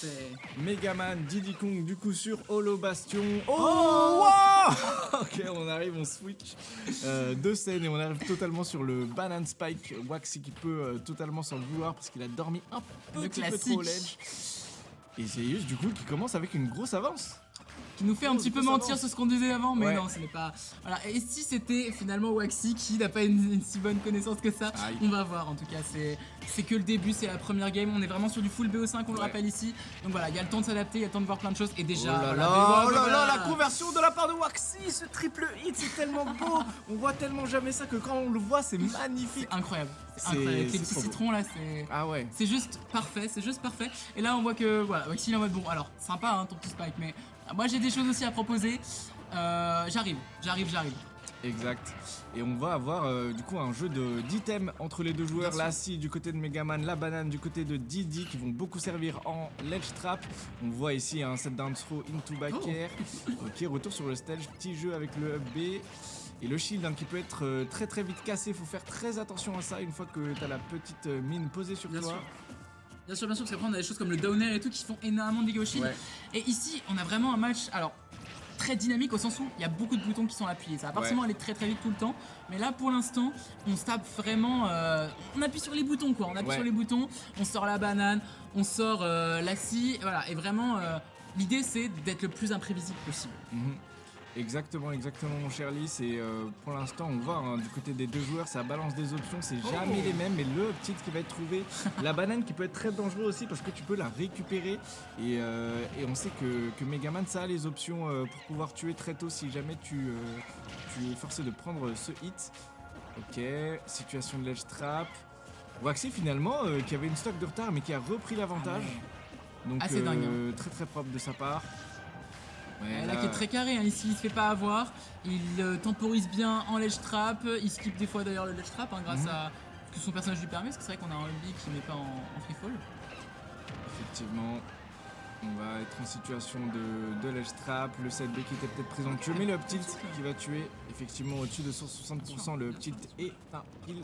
parfait. Megaman, Diddy Kong, du coup sur Holo Bastion. Oh, wow. Ok, on arrive, on switch deux scènes et on arrive totalement sur le Banana Spike. Waxy qui peut totalement s'en vouloir parce qu'il a dormi un petit peu trop au ledge. Et Zeus du coup qui commence avec une grosse avance. Qui nous fait un petit peu mentir sur ce qu'on disait avant, mais non, ce n'est pas... Voilà, et si c'était finalement Waxy qui n'a pas une si bonne connaissance que ça, on va voir en tout cas, c'est que le début, c'est la première game, on est vraiment sur du full BO5, on le rappelle ici, donc voilà, il y a le temps de s'adapter, il y a le temps de voir plein de choses, et déjà... Oh là là, la conversion de la part de Waxy, ce triple hit, c'est tellement beau, on voit tellement jamais ça que quand on le voit, c'est magnifique. C'est incroyable, avec les petits citrons là, c'est... Ah ouais. C'est juste parfait, et là on voit que, voilà, Waxy il est en mode bon, alors, sympa hein, ton petit spike, mais... Moi j'ai des choses aussi à proposer, j'arrive. Exact. Et on va avoir du coup un jeu d'items entre les deux joueurs. Là, si du côté de Megaman, la banane du côté de Diddy qui vont beaucoup servir en ledge trap. On voit ici un set down throw into back air. Ok, retour sur le stage, petit jeu avec le up B. Et le shield hein, qui peut être très vite cassé, faut faire très attention à ça une fois que t'as la petite mine posée sur toi. Bien sûr, parce qu'après on a des choses comme le down air et tout qui font énormément de dégâts au shield. Et ici, on a vraiment un match, alors, très dynamique au sens où il y a beaucoup de boutons qui sont appuyés. Ça va pas forcément aller très vite tout le temps. Mais là, pour l'instant, on se tape vraiment... on appuie sur les boutons, quoi. On appuie sur les boutons, on sort la banane, on sort la scie. Voilà, et vraiment, l'idée, c'est d'être le plus imprévisible possible. Exactement mon cher Lys, et pour l'instant on voit hein, du côté des deux joueurs ça balance des options, c'est jamais les mêmes, mais le petit qui va être trouvé, la banane qui peut être très dangereux aussi parce que tu peux la récupérer et on sait que Megaman ça a les options pour pouvoir tuer très tôt si jamais tu es forcé de prendre ce hit. Ok, situation de ledge trap, Waxy finalement qui avait une stock de retard mais qui a repris l'avantage, donc assez dingue, très propre de sa part. Là qui est très carré, hein. Ici il se fait pas avoir, il temporise bien en ledge trap, il skip des fois d'ailleurs le ledge trap hein, grâce à ce que son personnage lui permet, parce que c'est vrai qu'on a un Hubby qui met pas en free fall. Effectivement, on va être en situation de ledge trap, le set B qui était peut-être présomptueux, mais le up tilt qui va tuer effectivement au-dessus de 160%, le up tilt est un kill.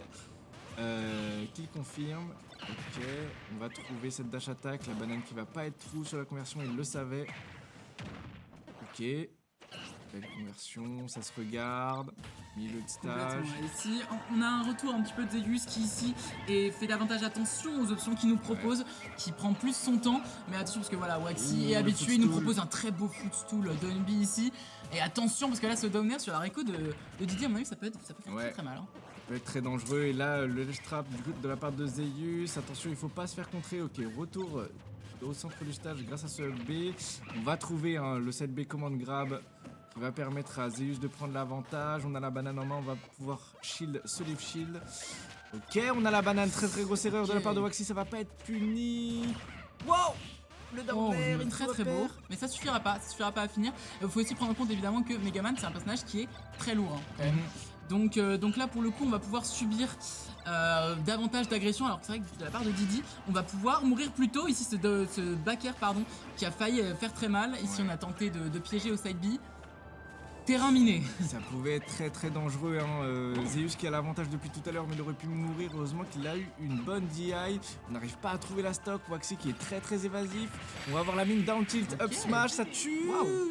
Qui confirme. Ok, on va trouver cette dash attack, la banane qui va pas être true sur la conversion, il le savait. Ok, belle conversion, ça se regarde, milieu de stage. Ici, on a un retour un petit peu de Zeus qui ici fait davantage attention aux options qu'il nous propose, qui prend plus son temps, mais attention parce que voilà, Waxy est habitué, il nous propose un très beau footstool d'Unby ici, et attention parce que là ce down air sur la réco de Didier, à mon avis ça peut faire très mal. Hein. Ça peut être très dangereux, et là le ledge trap de la part de Zeus, attention il faut pas se faire contrer, ok, retour au centre du stage grâce à ce B. On va trouver le set B command grab qui va permettre à Zeus de prendre l'avantage. On a la banane en main, on va pouvoir shield, ce leaf shield. Ok, on a la banane, très grosse erreur de la part de Waxy, ça va pas être puni. Wow, le down air, très beau, mais ça suffira pas à finir. Il faut aussi prendre en compte évidemment que Megaman c'est un personnage qui est très lourd hein, quand même. Donc là pour le coup on va pouvoir subir davantage d'agression, alors que c'est vrai que de la part de Diddy on va pouvoir mourir plus tôt. Ici ce back air pardon qui a failli faire très mal. Ici on a tenté de piéger au side B. Terrain miné. Ça pouvait être très dangereux hein. Zeus qui a l'avantage depuis tout à l'heure mais il aurait pu mourir, heureusement qu'il a eu une bonne DI. On n'arrive pas à trouver la stock, Waxy qui est très évasif. On va avoir la mine down tilt, up smash, ça tue.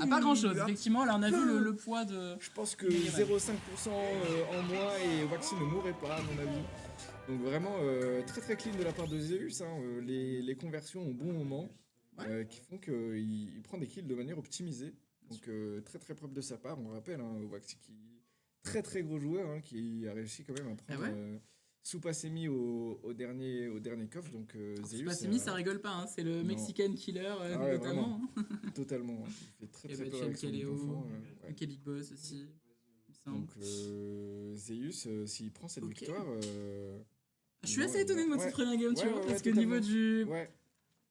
Pas grand chose, effectivement là on a vu le poids de... Je pense que 0,5% en moins et Waxy ne mourrait pas à mon avis. Donc vraiment très clean de la part de Zeus hein. Les conversions au bon moment qui font qu'il prend des kills de manière optimisée. Donc très propre de sa part, on rappelle hein, Waxy qui très gros joueur hein, qui a réussi quand même à prendre Supasemi au dernier coffre. Donc Zeus, Supasemi ça rigole pas, hein, c'est le Mexican killer notamment. Totalement, il fait très peur avec son enfant. Ok Big Boss aussi. Donc Zeus s'il prend cette victoire... je suis assez étonné de moi de cette première game, tu vois, parce que niveau du...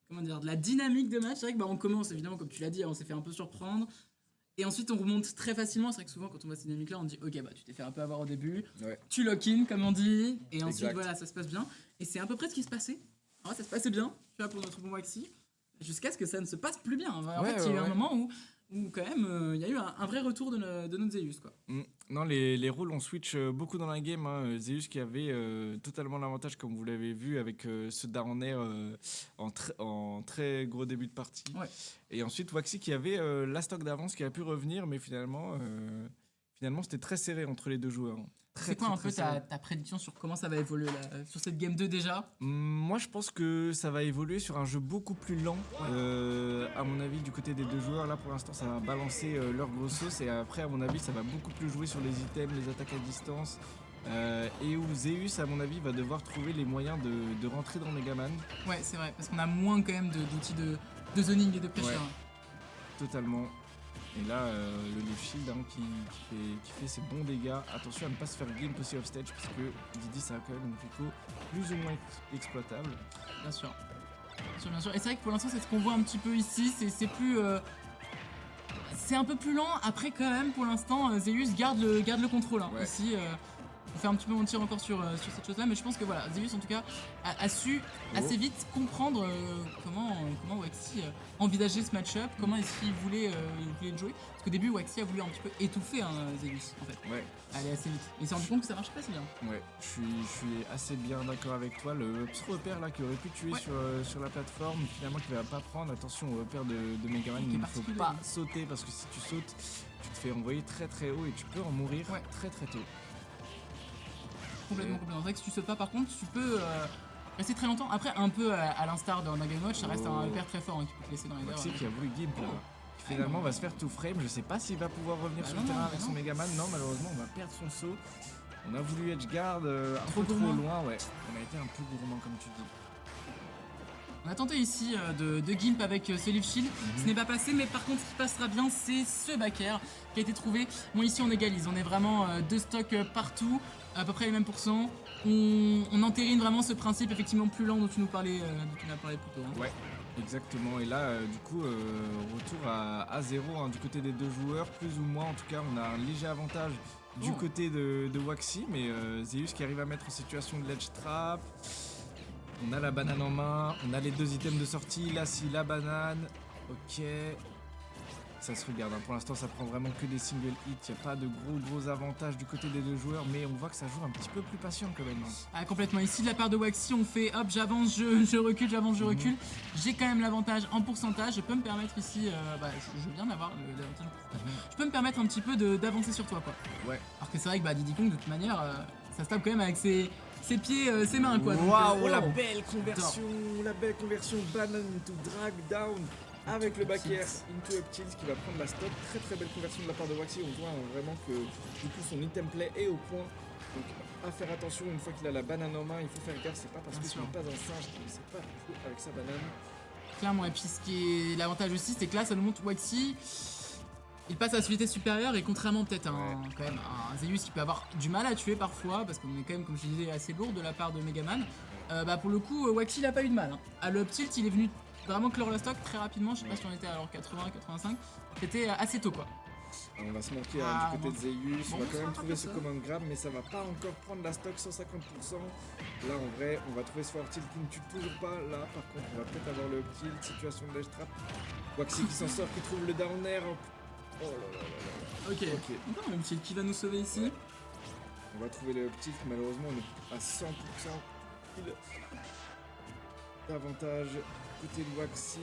Comment dire, de la dynamique de match, c'est vrai que on commence évidemment comme tu l'as dit, on s'est fait un peu surprendre et ensuite on remonte très facilement. C'est vrai que souvent quand on voit cette dynamique là on dit ok tu t'es fait un peu avoir au début, tu lock in comme on dit et ensuite voilà ça se passe bien et c'est à peu près ce qui se passait. Ça se passait bien, tu vois, pour notre bon Waxy, jusqu'à ce que ça ne se passe plus bien. En fait il y a eu un moment où quand même il y a eu un vrai retour de notre Zeus quoi. Non, les rôles on switch beaucoup dans la game. Hein. Zeus qui avait totalement l'avantage, comme vous l'avez vu, avec ce down air en très gros début de partie. Ouais. Et ensuite, Waxy qui avait la stock d'avance qui a pu revenir, mais finalement c'était très serré entre les deux joueurs. C'est quoi un peu ta prédiction sur comment ça va évoluer là, sur cette game 2 déjà? Moi, je pense que ça va évoluer sur un jeu beaucoup plus lent, à mon avis, du côté des deux joueurs. Là, pour l'instant, ça va balancer leur grosse sauce. Et après, à mon avis, ça va beaucoup plus jouer sur les items, les attaques à distance. Et où Zeus, à mon avis, va devoir trouver les moyens de rentrer dans Megaman. Ouais, c'est vrai, parce qu'on a moins quand même d'outils de zoning et de pressure. Ouais, totalement. Et là, le Leaf Shield qui fait ses bons dégâts. Attention à ne pas se faire gimp aussi off stage parce que Didi ça a quand même une Fico plus ou moins exploitable. Bien sûr. Bien sûr. Et c'est vrai que pour l'instant, c'est ce qu'on voit un petit peu ici. C'est plus. C'est un peu plus lent. Après, quand même, pour l'instant, Zeus garde le contrôle. Hein. Ici, on fait un petit peu mentir encore sur cette chose-là. Mais je pense que voilà, Zeus, en tout cas, a su assez vite comprendre comment Waxy envisageait ce match-up, comment est-ce qu'il voulait le jouer. Parce qu'au début, Waxy a voulu un petit peu étouffer Zeus, en fait. Ouais. Aller assez vite. Et il s'est rendu compte que ça marchait pas si bien. Ouais, je suis assez bien d'accord avec toi. Le petit repère là qui aurait pu tuer sur la plateforme, finalement qui va pas prendre. Attention au repère de Megaman, il ne faut pas sauter parce que si tu sautes, tu te fais envoyer très très haut et tu peux en mourir très très tôt. Complètement. C'est vrai que si tu sautes pas, par contre, tu peux rester très longtemps. Après, un peu à l'instar d'un Game Watch, ça reste un repère très fort qui peut te laisser dans les airs. Maxi qui a voulu gimp là. Qui finalement va se faire tout frame. Je sais pas s'il va pouvoir revenir sur le terrain avec son Megaman. Non, malheureusement, on va perdre son saut. On a voulu edgeguard un peu trop loin. Ouais, on a été un peu gourmand comme tu dis. On a tenté ici de gimp avec ce Leaf Shield, ce n'est pas passé, mais par contre ce qui passera bien c'est ce back air qui a été trouvé. Bon ici on égalise, on est vraiment deux stocks partout, à peu près les mêmes pourcents. On entérine vraiment ce principe effectivement plus lent dont tu nous parlais plus tôt. Hein. Ouais, exactement. Et là du coup retour à 0 hein, du côté des deux joueurs, plus ou moins en tout cas on a un léger avantage du côté de Waxy, mais Zeus qui arrive à mettre en situation de ledge trap. On a la banane en main, on a les deux items de sortie, là si la banane, ok, ça se regarde, hein. Pour l'instant ça prend vraiment que des single hits, il n'y a pas de gros avantages du côté des deux joueurs, mais on voit que ça joue un petit peu plus patient quand même. Ah complètement, ici de la part de Waxy on fait hop j'avance, je recule, j'avance, je recule, j'ai quand même l'avantage en pourcentage, je peux me permettre ici, je viens d'avoir l'avantage en pourcentage, je peux me permettre un petit peu d'avancer sur toi quoi. Ouais. Alors que c'est vrai que Diddy Kong de toute manière, ça se tape quand même avec ses pieds, ses mains quoi. Waouh, la belle conversion banane to drag down avec le back air into up tilt qui va prendre la stock. Très belle conversion de la part de Waxy. On voit vraiment que du coup son item play est au point. Donc à faire attention une fois qu'il a la banane en main, il faut faire gaffe. C'est pas parce que ce n'est pas un singe qu'il ne sait pas jouer avec sa banane. Clairement, et puis ce qui est l'avantage aussi, c'est que là ça nous montre Waxy. Il passe à la vitesse supérieure et contrairement peut-être quand même un Zeus qui peut avoir du mal à tuer parfois parce qu'on est quand même comme je disais assez lourd de la part de Megaman, pour le coup Waxy il a pas eu de mal. Hein. À le up tilt il est venu vraiment clore le stock très rapidement, je sais pas si on était à 80-85, c'était assez tôt quoi. On va se manquer du côté de Zeus, on va quand même trouver ce command grab mais ça va pas encore prendre la stock 150%. Là en vrai on va trouver ce forward tilt qui ne tue toujours pas, là par contre on va peut-être avoir le up tilt, situation de ledge trap. Waxy qui s'en sort, qui trouve le down air. Oh là là là là. Ok. Non, le petit qui va nous sauver ici. On va trouver le petit, malheureusement on est à 100% d'avantage côté de Waxy.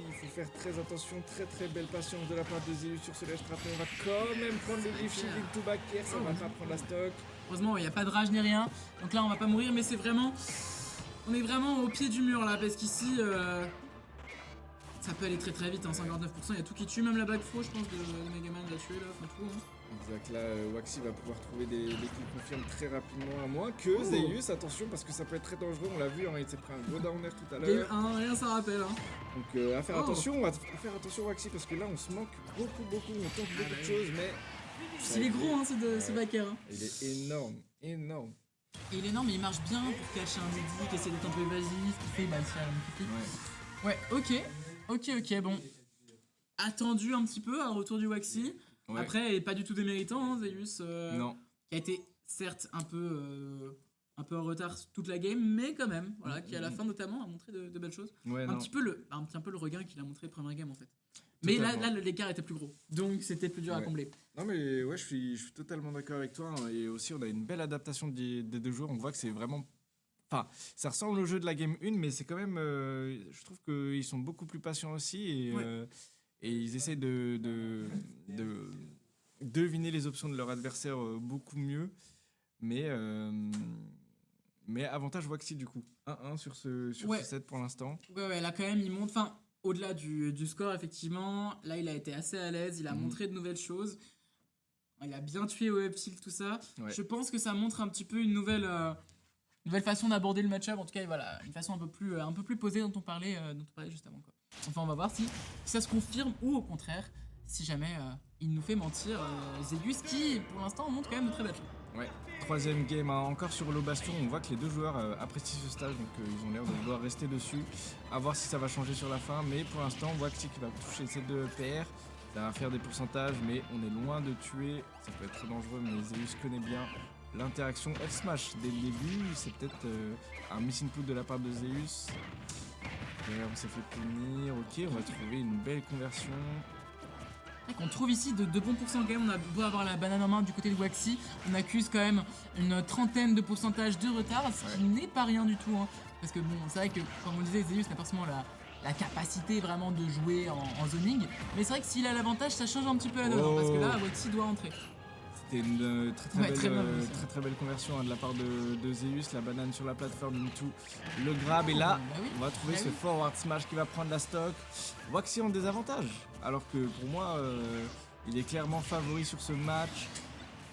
Il faut faire très attention, très belle patience de la part de Zeus sur ce ledge trap. On va quand même prendre le Leaf Shield into back air, ça va pas prendre la stock. Heureusement il n'y a pas de rage ni rien, donc là on va pas mourir mais c'est vraiment... On est vraiment au pied du mur là parce qu'ici... Ça peut aller très vite, hein, 59%, il y a tout qui tue, même la back throw je pense de Megaman l'a tué là, enfin tout. Hein. Exact, là Waxy va pouvoir trouver des kills confirmes très rapidement, à moins que Zeus, attention parce que ça peut être très dangereux, on l'a vu, hein, il s'est pris un gros downer tout à l'heure. Game 1, rien ça rappelle. Hein. Donc à faire attention, on va faire attention Waxy parce que là on se manque beaucoup, on tente beaucoup de choses, mais... Il est gros hein, ce back air. Hein. Il est énorme. Et il est énorme, mais il marche bien pour cacher un Diddy qui essaie d'être un peu évasif, qui fait ça. Ouais, ok, bon. Attendu un petit peu un retour du Waxy. Après, pas du tout déméritant, hein, Zeus. Non. Qui a été certes un peu un peu en retard toute la game, mais quand même, voilà, qui à la fin notamment a montré de belles choses. Ouais, un petit peu le regain qu'il a montré première game en fait. Mais là l'écart était plus gros, donc c'était plus dur à combler. Non mais ouais, je suis totalement d'accord avec toi. Hein. Et aussi, on a une belle adaptation des deux joueurs. On voit que c'est vraiment... Enfin, ça ressemble au jeu de la game 1, mais c'est quand même... je trouve qu'ils sont beaucoup plus patients aussi et ils essaient de deviner les options de leur adversaire beaucoup mieux. Mais avantage Waxy du coup. 1-1 sur ce set pour l'instant. Ouais, là quand même, il monte... Enfin, au-delà du score, effectivement, là il a été assez à l'aise, il a montré de nouvelles choses. Il a bien tué au up tilt, tout ça. Ouais. Je pense que ça montre un petit peu une nouvelle façon d'aborder le match-up. En tout cas, voilà, une façon un peu plus posée dont on parlait juste avant. Quoi. Enfin, on va voir si ça se confirme ou au contraire, si jamais il nous fait mentir Zeus qui, pour l'instant, montre quand même de très belles choses. Ouais, troisième game, hein, encore sur l'eau bastion. On voit que les deux joueurs apprécient ce stage, donc ils ont l'air de vouloir rester dessus. À voir si ça va changer sur la fin, mais pour l'instant, on voit que qui va toucher ces deux PR. Ça va faire des pourcentages, mais on est loin de tuer. Ça peut être très dangereux, mais Zeus connaît bien l'interaction F-Smash dès le début. C'est peut-être un miss input de la part de Zeus. D'ailleurs, on s'est fait punir. Ok, on va trouver une belle conversion. On trouve ici de bons pourcents quand même. On a beau avoir la banane en main du côté de Waxy, on accuse quand même une trentaine de pourcentage de retard, ce qui n'est pas rien du tout. Hein. Parce que bon, c'est vrai que, comme on disait, Zeus n'a pas forcément la capacité vraiment de jouer en zoning. Mais c'est vrai que s'il a l'avantage, ça change un petit peu la donne. Parce que là, Waxy doit entrer. C'était une très belle conversion de la part de Zeus. La banane sur la plateforme into le grab. Et là, on va trouver ce forward smash qui va prendre la stock. Waxy en désavantage. Alors que pour moi, il est clairement favori sur ce match.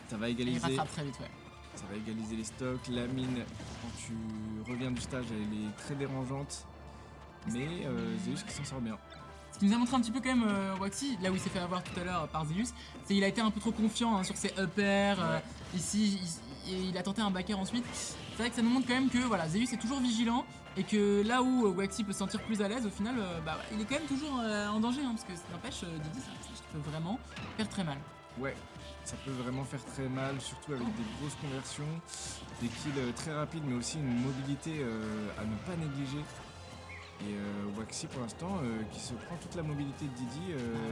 Ça va égaliser. Il rattrape très vite, ouais. Ça va égaliser les stocks. La mine, quand tu reviens du stage, elle est très dérangeante. Mais Zeus qui s'en sort bien. Ce qui nous a montré un petit peu quand même Waxy, là où il s'est fait avoir tout à l'heure par Zeus, c'est qu'il a été un peu trop confiant sur ses up airs. Ici, il a tenté un back air ensuite. C'est vrai que ça nous montre quand même que voilà, Zeus est toujours vigilant et que là où Waxy peut se sentir plus à l'aise, au final, il est quand même toujours en danger. Hein, parce que ça n'empêche, Didi, ça peut vraiment faire très mal. Ouais, ça peut vraiment faire très mal, surtout avec des grosses conversions, des kills très rapides, mais aussi une mobilité à ne pas négliger. Et Waxy pour l'instant qui se prend toute la mobilité de Didi,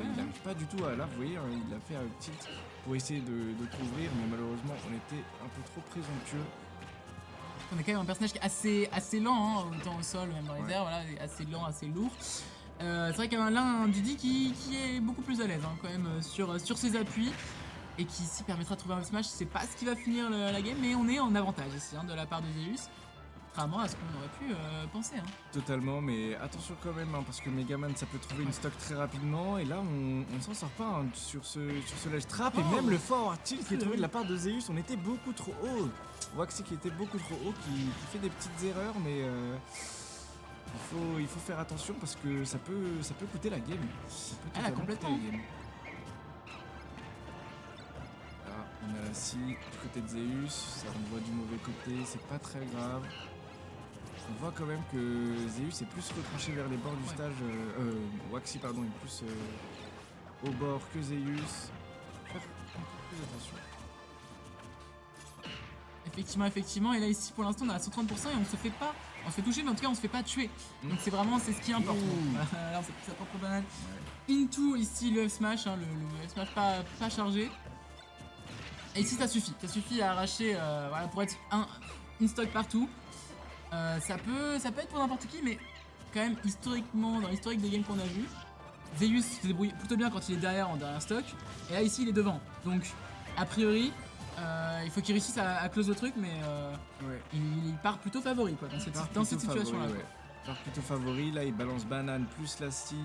il n'arrive pas du tout à la voyer, hein, il a fait un tilt pour essayer de couvrir, mais malheureusement on était un peu trop présomptueux. On est quand même un personnage qui est assez lent, hein, autant au sol, même dans les airs, voilà, assez lent, assez lourd. C'est vrai qu'il y a là un Didi qui est beaucoup plus à l'aise hein, quand même sur ses appuis et qui ici permettra de trouver un smash. C'est pas ce qui va finir la game, mais on est en avantage ici hein, de la part de Zeus. Contrairement à ce qu'on aurait pu penser. Hein. Totalement, mais attention quand même, hein, parce que Megaman ça peut trouver une stock très rapidement, et là on s'en sort pas hein, sur ce ledge trap, et même le forward tilt qui est trouvé de la part de Zeus, on était beaucoup trop haut. Waxy qui était beaucoup trop haut, qui fait des petites erreurs, mais il faut faire attention parce que ça peut coûter la game. Elle a complètement. Là, on a la scie du côté de Zeus, ça renvoie du mauvais côté, c'est pas très grave. On voit quand même que Zeus est plus retranché vers les bords du stage. Waxy, pardon, est plus au bord que Zeus. Faire un peu plus attention. Effectivement, et là ici pour l'instant on est à 130% et on se fait toucher, mais en tout cas on se fait pas tuer. Donc c'est ce qui importe. Alors c'est sa propre banane. Into ici le F-Smash, hein, le F-Smash pas chargé. Et ici ça suffit à arracher pour être une stock partout. Ça peut être pour n'importe qui, mais quand même historiquement, dans l'historique des games qu'on a vu, Zeus se débrouille plutôt bien quand il est derrière en dernier stock, et là ici il est devant. Donc a priori, il faut qu'il réussisse à close le truc, mais il part plutôt favori quoi, dans cette situation-là. Il part plutôt favori, là il balance banane plus la scie.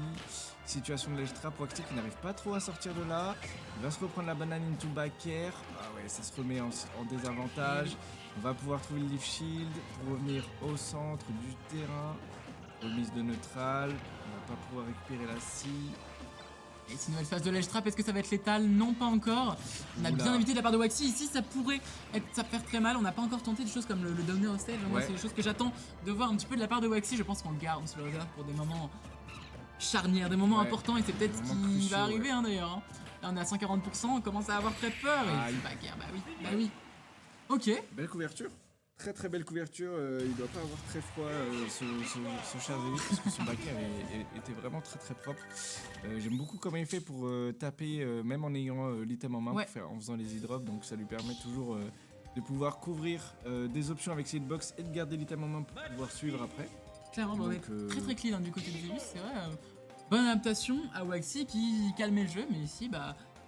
Situation de ledge trap, Waxy qui n'arrive pas trop à sortir de là. Il va se reprendre la banane into back air. Ah ouais, ça se remet en désavantage. On va pouvoir trouver le leaf shield pour revenir au centre du terrain. Remise de neutral. On va pas pouvoir récupérer la scie. Et cette nouvelle phase de ledge trap, est-ce que ça va être létal? Non, pas encore. On a bien évité de la part de Waxy. Ici, ça pourrait faire très mal. On n'a pas encore tenté des choses comme le downer au stage. Moi, c'est des choses que j'attends de voir un petit peu de la part de Waxy. Je pense qu'on le garde, on se le réserve pour des moments charnières, des moments importants. Et c'est peut-être ce qui va arriver hein, d'ailleurs. Hein. Là, on est à 140%. On commence à avoir très peur. Et back air, bah oui. Ok. Belle couverture. Très très belle couverture, il doit pas avoir très froid ce cher Zeus parce que son backer était vraiment très très propre. J'aime beaucoup comment il fait pour taper même en ayant l'item en main, en faisant les e-drops, donc ça lui permet toujours de pouvoir couvrir des options avec ses hitbox et de garder l'item en main pour pouvoir suivre après. Clairement, donc, très très clean du côté de Zeus, c'est vrai. Bonne adaptation à Waxy qui calmait le jeu, mais ici,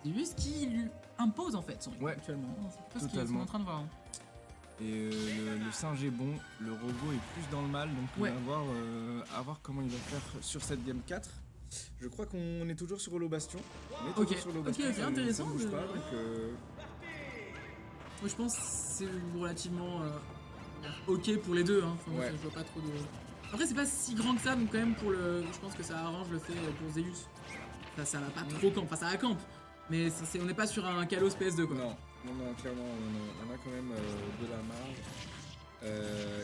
Zeus qui lui impose en fait son rythme actuellement. C'est ce qu'on est en train de voir. Et le singe est bon, le robot est plus dans le mal, donc on va à voir comment il va faire sur cette game 4. Je crois qu'on est toujours sur Holo Bastion. On est toujours sur Holo Bastion. Ok, intéressant. Ça bouge pas, donc je pense que c'est relativement ok pour les deux. Hein. Enfin, je vois pas trop de... Après, c'est pas si grand que ça, donc quand même, je pense que ça arrange le fait pour Zeus. Ça va pas trop camp, enfin ça va camp, mais on n'est pas sur un Kalos PS2 quoi. Non, clairement, on a quand même de la marge.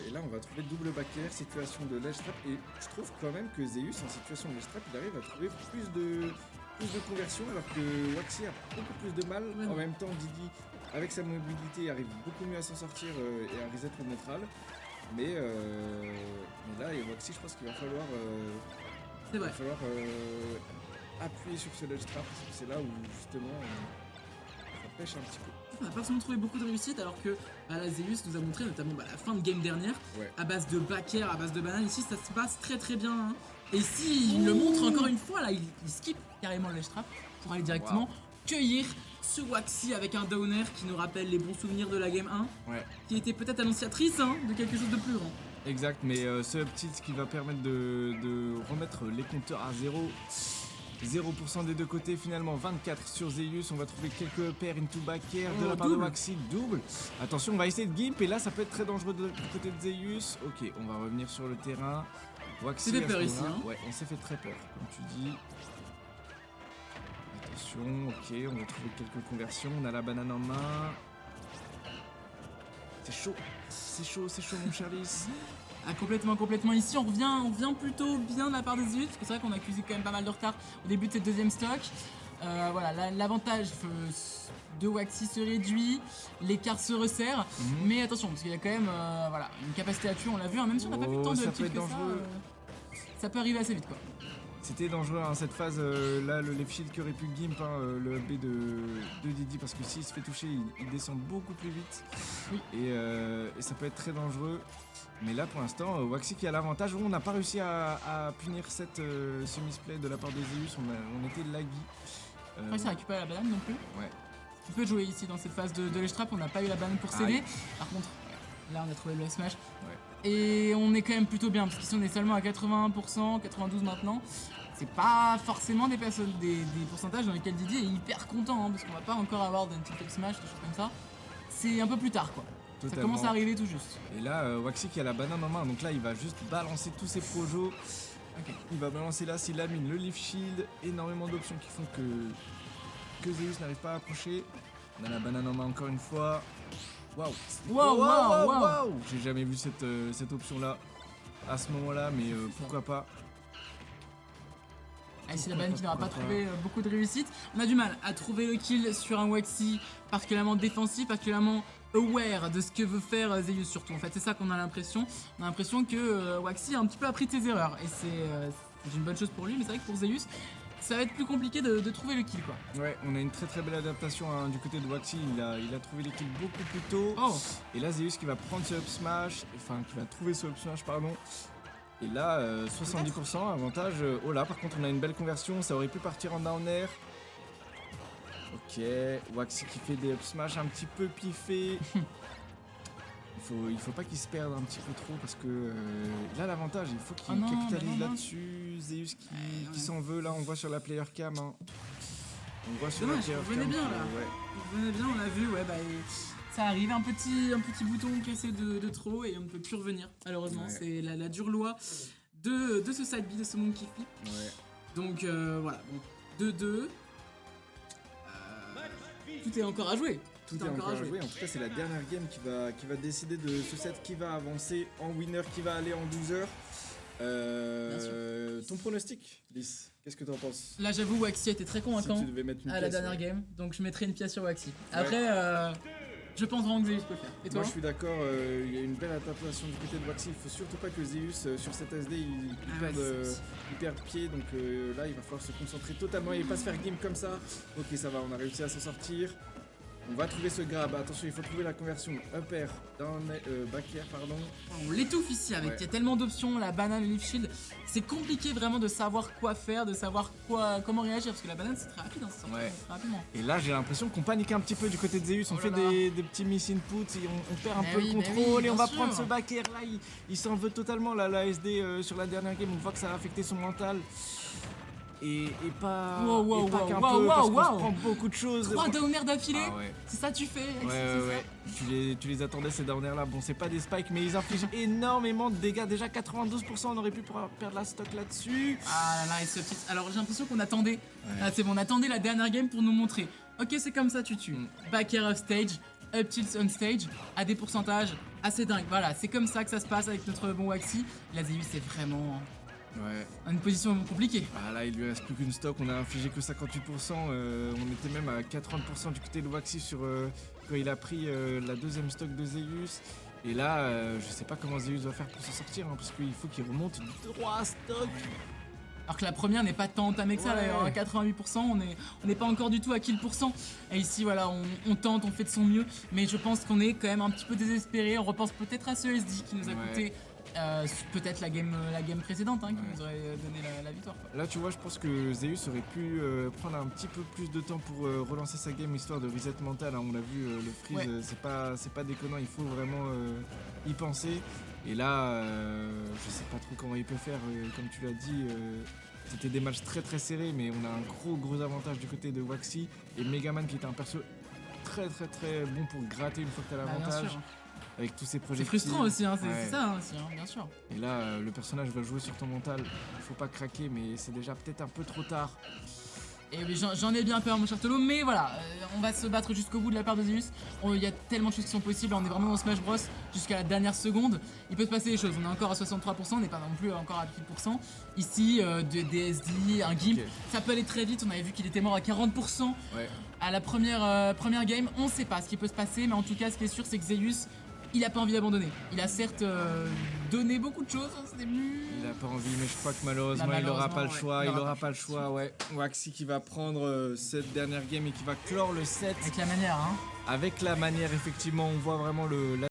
Et là, on va trouver double backer, situation de ledge trap. Et je trouve quand même que Zeus, en situation de ledge trap, il arrive à trouver plus de conversion, alors que Waxy a beaucoup plus de mal. En même temps, Didi, avec sa mobilité, arrive beaucoup mieux à s'en sortir et à reset le neutral. Mais là, Waxy, je pense qu'il va falloir, appuyer sur ce ledge trap, parce que c'est là où justement ça pêche un petit peu. On n'a pas forcément trouvé beaucoup de réussite, alors que la Zeus nous a montré notamment la fin de game dernière, à base de backer, à base de banane. Ici ça se passe très très bien. Hein. Et ici il le montre encore une fois, là il skip carrément le ledge trap pour aller directement cueillir ce Waxy avec un downer qui nous rappelle les bons souvenirs de la game 1, qui était peut-être annonciatrice de quelque chose de plus grand. Exact, mais ce petit qui va permettre de remettre les compteurs à 0% des deux côtés, finalement 24 sur Zeus. On va trouver quelques paires into backer de la part de Waxy, double. Attention, on va essayer de gimp et là ça peut être très dangereux du côté de Zeus. Ok, on va revenir sur le terrain. Waxy, c'est fait peur ici. Ouais, on s'est fait très peur, comme tu dis. Attention, ok, on va trouver quelques conversions. On a la banane en main. C'est chaud mon cher Lys. Ah, complètement. Ici, on revient plutôt bien de la part des Zeus, parce que c'est vrai qu'on a accusé quand même pas mal de retard au début de cette deuxième stock. Voilà, l'avantage de Waxy se réduit, l'écart se resserre, mais attention, parce qu'il y a quand même une capacité à tuer, on l'a vu, même si on n'a pas vu tant de kills que ça peut arriver assez vite quoi. C'était dangereux cette phase, là le left shield qui aurait pu gimp le B de Didi, parce que s'il se fait toucher, il descend beaucoup plus vite. Et ça peut être très dangereux. Mais là pour l'instant, Waxy qui a l'avantage. On n'a pas réussi à punir ce misplay de la part de Zeus, on était laggy. Pas réussi à récupérer la banane non plus. Ouais. On peut jouer ici dans cette phase de ledge trap, on n'a pas eu la banane pour céder. Par contre, là on a trouvé le smash. Et on est quand même plutôt bien, parce qu'ici on est seulement à 81%, 92% maintenant. C'est pas forcément des pourcentages dans lesquels Didier est hyper content, parce qu'on va pas encore avoir d'un petit smash, des choses comme ça. C'est un peu plus tard quoi. Totalement. Ça commence à arriver tout juste. Et là, Waxy qui a la banane en main, donc là il va juste balancer tous ses projos. Il va balancer là, s'il lamine le leaf shield, énormément d'options qui font que Zeus n'arrive pas à approcher. On a la banane en main encore une fois. Waouh. J'ai jamais vu cette option là à ce moment là, mais pourquoi pas. C'est la banane qui n'aura pas trouvé beaucoup de réussite. On a du mal à trouver le kill sur un Waxy particulièrement défensif, particulièrement aware de ce que veut faire Zeus surtout. En fait, c'est ça qu'on a l'impression. On a l'impression que Waxy a un petit peu appris de ses erreurs. Et c'est une bonne chose pour lui, mais c'est vrai que pour Zeus, ça va être plus compliqué de trouver le kill quoi. Ouais, on a une très belle adaptation du côté de Waxy, il a trouvé les kills beaucoup plus tôt. Et là Zeus qui va prendre ce up smash, qui va trouver ce up smash pardon. Et là 70% avantage. Oh là par contre on a une belle conversion, ça aurait pu partir en down air. Ok, Waxy qui fait des up smash un petit peu piffés. Il faut pas qu'il se perde un petit peu trop, parce que là l'avantage, il faut qu'il capitalise là-dessus. Zeus qui s'en veut, là on voit sur la player cam. On voit sur la player cam. Il venait bien là. Il venait bien, on l'a vu, ça arrive, un petit bouton cassé de trop et on ne peut plus revenir. Malheureusement, c'est la dure loi de ce side B, de ce monkey flip. Donc voilà, 2-2. Tout est encore à jouer. Tout est encore à jouer. En tout cas, c'est la dernière game qui va décider de ce set qui va avancer en winner, qui va aller en 12 heures. Ton pronostic, Lys, qu'est-ce que t'en penses? Là, j'avoue, Waxy était très convaincant à la dernière game, donc je mettrai une pièce sur Waxy. Après, Je pense vraiment que Zeus peut le faire. Et toi? Moi je suis d'accord, il y a une belle adaptation du côté de Waxy. Il faut surtout pas que Zeus sur cette SD il perde pied, donc là il va falloir se concentrer totalement et pas se faire game comme ça. Ok, ça va, on a réussi à s'en sortir. On va trouver ce grab, attention, il faut trouver la conversion up air, back air, pardon. On l'étouffe ici avec, il y a tellement d'options, la banane, le leaf shield. C'est compliqué vraiment de savoir quoi faire, de savoir comment réagir, parce que la banane c'est très rapide, hein, ça sort très rapidement. Et là j'ai l'impression qu'on panique un petit peu du côté de Zeus, on fait des petits miss inputs et on perd un peu le contrôle et on va prendre ce back air là, il s'en veut totalement là, la SD sur la dernière game, on voit que ça a affecté son mental. Et pas qu'un peu, parce qu'on se prend beaucoup de choses. 3 downers d'affilée, c'est ça tu fais. Ouais. Tu les attendais ces downers là, bon c'est pas des spikes mais ils infligent énormément de dégâts, déjà 92%, on aurait pu perdre la stock là-dessus. Ah là là, et ce petit... Alors j'ai l'impression qu'on attendait, c'est bon, on attendait la dernière game pour nous montrer. Ok, c'est comme ça tu tues, back air off stage, up tilt on stage, à des pourcentages assez dingues. Voilà, c'est comme ça que ça se passe avec notre bon Waxy. La Zeus c'est vraiment... une position compliquée. Ah là il lui reste plus qu'une stock, on a infligé que 58%, on était même à 80% du côté de Waxy sur quand il a pris la deuxième stock de Zeus. Et là je sais pas comment Zeus va faire pour s'en sortir parce qu'il faut qu'il remonte 3 stocks. Alors que la première n'est pas tant entamée que ça d'ailleurs, à 88%, on n'est pas encore du tout à kill %. Et ici voilà, on tente, on fait de son mieux, mais je pense qu'on est quand même un petit peu désespéré. On repense peut-être à ce SD qui nous a coûté peut-être la game précédente qui nous aurait donné la victoire. Là tu vois, je pense que Zeus aurait pu prendre un petit peu plus de temps pour relancer sa game histoire de reset mental. On l'a vu, le freeze c'est pas déconnant, il faut vraiment y penser. Et là je sais pas trop comment il peut faire, comme tu l'as dit, c'était des matchs très très serrés, mais on a un gros avantage du côté de Waxy et Megaman qui était un perso très bon pour gratter une fois que t'as l'avantage. Avec tous ces projets. C'est frustrant aussi, c'est ça aussi, bien sûr. Et là, le personnage va jouer sur ton mental. Il faut pas craquer, mais c'est déjà peut-être un peu trop tard. Et oui, j'en ai bien peur, mon cher Tolo, mais voilà, on va se battre jusqu'au bout de la part de Zeus. Il y a tellement de choses qui sont possibles, on est vraiment dans Smash Bros jusqu'à la dernière seconde. Il peut se passer des choses, on est encore à 63%, on n'est pas non plus encore à 10%. Ici, des SD, un Gimp, ça peut aller très vite, on avait vu qu'il était mort à 40%. À la première game, on sait pas ce qui peut se passer, mais en tout cas, ce qui est sûr, c'est que Zeus, il a pas envie d'abandonner. Il a certes donné beaucoup de choses, il a pas envie, mais je crois que malheureusement il aura pas le choix. Il aura pas le choix, Waxy qui va prendre cette dernière game et qui va clore le set. Avec la manière, Avec la manière, effectivement, on voit vraiment